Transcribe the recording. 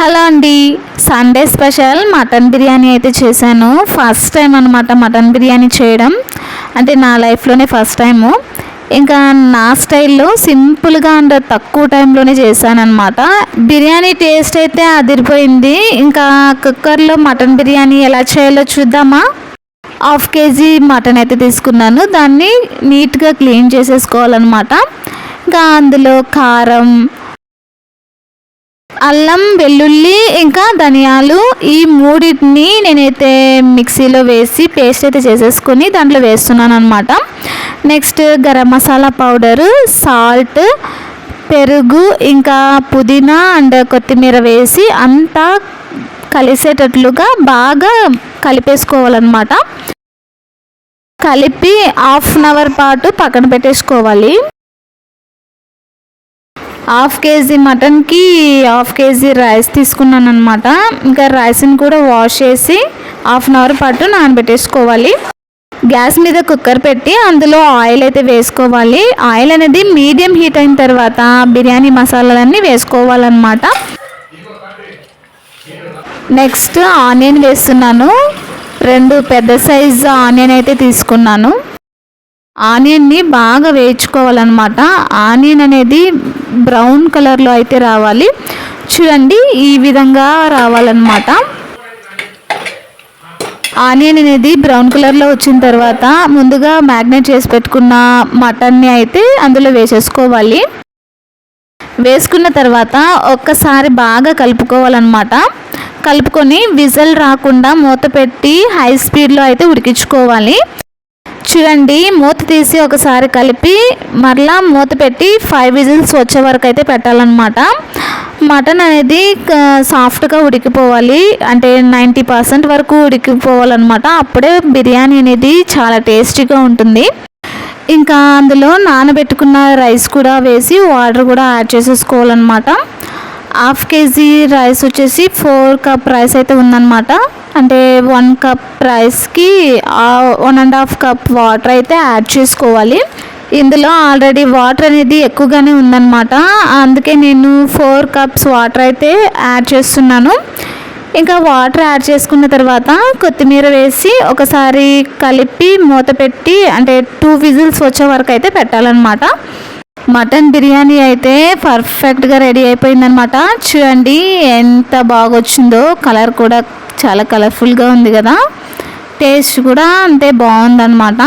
Hello అండి, Sunday special mutton biryani అయితే చేశాను. ఫస్ట్ టైం అనమాట మటన్ బిర్యానీ చేయడం, అంటే నా లైఫ్లోనే ఫస్ట్ టైము. ఇంకా నా స్టైల్లో సింపుల్గా అండ్ తక్కువ టైంలోనే చేశానమాట. బిర్యానీ టేస్ట్ అయితే అదిరిపోయింది. ఇంకా కుక్కర్లో మటన్ బిర్యానీ ఎలా చేయాలో చూద్దామా. 1/2 kg మటన్ అయితే తీసుకున్నాను. దాన్ని నీట్గా క్లీన్ చేసేసుకోవాలన్నమాట. ఇంకా అందులో కారం, అల్లం, వెల్లుల్లి, ఇంకా ధనియాలు, ఈ మూడింటిని నేనైతే మిక్సీలో వేసి పేస్ట్ అయితే చేసేసుకొని దాంట్లో వేస్తున్నాను అనమాట. Next garam masala powder, salt, పెరుగు, ఇంకా పుదీనా అండ్ కొత్తిమీర వేసి అంతా కలిసేటట్లుగా బాగా కలిపేసుకోవాలన్నమాట. కలిపి 1/2 అవర్ పాటు పక్కన పెట్టేసుకోవాలి. 1/2 kg మటన్కి 1/2 kg రైస్ తీసుకున్నాను అనమాట. ఇంకా రైస్ని కూడా వాష్ చేసి 1/2 అవర్ పాటు నానబెట్టేసుకోవాలి. గ్యాస్ మీద కుక్కర్ పెట్టి అందులో ఆయిల్ అయితే వేసుకోవాలి. ఆయిల్ అనేది మీడియం హీట్ అయిన తర్వాత బిర్యానీ మసాలాలన్నీ వేసుకోవాలన్నమాట. నెక్స్ట్ ఆనియన్ వేస్తున్నాను. 2 పెద్ద సైజు ఆనియన్ అయితే తీసుకున్నాను. ఆనియన్ని బాగా వేయించుకోవాలన్నమాట. ఆనియన్ అనేది బ్రౌన్ కలర్లో అయితే రావాలి. చూడండి, ఈ విధంగా రావాలన్నమాట. ఆనియన్ అనేది బ్రౌన్ కలర్లో వచ్చిన తర్వాత ముందుగా మ్యాగ్నేట్ చేసి పెట్టుకున్న మటన్ని అయితే అందులో వేసేసుకోవాలి. వేసుకున్న తర్వాత ఒక్కసారి బాగా కలుపుకోవాలన్నమాట. కలుపుకొని విజిల్ రాకుండా మూత పెట్టి హై స్పీడ్లో అయితే ఉడికించుకోవాలి. చూడండి, మూత తీసి ఒకసారి కలిపి మరలా మూత పెట్టి 5 విజిల్స్ వచ్చే వరకు అయితే పెట్టాలన్నమాట. మటన్ అనేది సాఫ్ట్గా ఉడికిపోవాలి, అంటే 90% వరకు ఉడికిపోవాలన్నమాట. అప్పుడే బిర్యానీ అనేది చాలా టేస్టీగా ఉంటుంది. ఇంకా అందులో నానబెట్టుకున్న రైస్ కూడా వేసి వాటర్ కూడా యాడ్ చేసేసుకోవాలన్నమాట. 1/2 kg రైస్ వచ్చేసి 4 కప్ రైస్ అయితే ఉందన్నమాట. అంటే 1 కప్ రైస్కి 1.5 కప్ వాటర్ అయితే యాడ్ చేసుకోవాలి. ఇందులో ఆల్రెడీ వాటర్ అనేది ఎక్కువగానే ఉందన్నమాట. అందుకే నేను 4 కప్స్ వాటర్ అయితే యాడ్ చేస్తున్నాను. ఇంకా వాటర్ యాడ్ చేసుకున్న తర్వాత కొత్తిమీర వేసి ఒకసారి కలిపి మూత పెట్టి, అంటే 2 విజిల్స్ వచ్చే వరకు అయితే పెట్టాలన్నమాట. మటన్ బిర్యానీ అయితే పర్ఫెక్ట్గా రెడీ అయిపోయిందనమాట. చూడండి ఎంత బాగా వచ్చిందో. కలర్ కూడా చాలా కలర్ఫుల్గా ఉంది కదా, టేస్ట్ కూడా అంతే బాగుందన్నమాట.